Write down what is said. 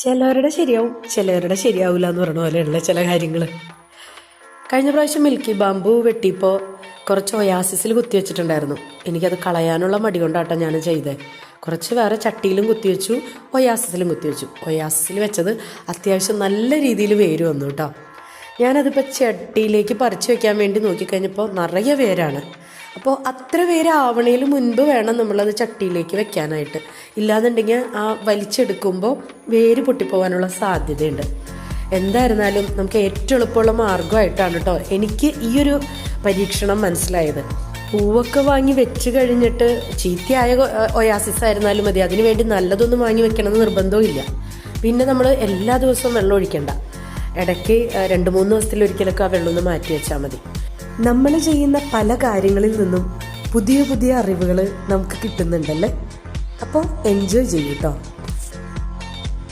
ചിലവരുടെ ശരിയാവും, ചിലവരുടെ ശരിയാവില്ല എന്ന് പറഞ്ഞ പോലെയുള്ള ചില കാര്യങ്ങൾ. കഴിഞ്ഞ പ്രാവശ്യം മിൽക്കി ബാമ്പു വെട്ടിയപ്പോൾ കുറച്ച് ഒയാസിസിൽ കുത്തിവെച്ചിട്ടുണ്ടായിരുന്നു. എനിക്കത് കളയാനുള്ള മടി കൊണ്ടാട്ടോ ഞാൻ ചെയ്തത്. കുറച്ച് വേറെ ചട്ടിയിലും കുത്തിവെച്ചു, ഒയാസിസിലും കുത്തിവെച്ചു. ഒയാസിസിൽ വെച്ചത് അത്യാവശ്യം നല്ല രീതിയിൽ വേര് വന്നു കേട്ടോ. ഞാനതിപ്പോൾ ചട്ടിയിലേക്ക് പറിച്ചു വെക്കാൻ വേണ്ടി നോക്കിക്കഴിഞ്ഞപ്പോൾ നിറയെ വേരാണ്. അപ്പോൾ അത്ര വേരാവണേൽ മുൻപ് വേണം നമ്മളത് ചട്ടിയിലേക്ക് വെക്കാനായിട്ട്. ഇല്ലാന്നുണ്ടെങ്കിൽ ആ വലിച്ചെടുക്കുമ്പോൾ വേര് പൊട്ടിപ്പോകാനുള്ള സാധ്യതയുണ്ട്. എന്തായിരുന്നാലും നമുക്ക് ഏറ്റവും എളുപ്പമുള്ള മാർഗമായിട്ടാണ് കേട്ടോ എനിക്ക് ഈ ഒരു പരീക്ഷണം മനസ്സിലായത്. പൂവൊക്കെ വാങ്ങി വെച്ച് കഴിഞ്ഞിട്ട് ചീത്തയായ ഒയാസിസ് ആയിരുന്നാലും മതി, അതിനു വേണ്ടി നല്ലതൊന്നും വാങ്ങി വെക്കണമെന്ന് നിർബന്ധവും ഇല്ല. പിന്നെ നമ്മൾ എല്ലാ ദിവസവും വെള്ളം ഒഴിക്കണ്ട, ഇടയ്ക്ക് 2-3 ദിവസത്തിലൊരിക്കലൊക്കെ ആ വെള്ളം ഒന്ന് മാറ്റി വെച്ചാൽ മതി. നമ്മൾ ചെയ്യുന്ന പല കാര്യങ്ങളിൽ നിന്നും പുതിയ പുതിയ അറിവുകൾ നമുക്ക് കിട്ടുന്നുണ്ടല്ലേ. അപ്പോൾ എൻജോയ് ചെയ്യും കേട്ടോ.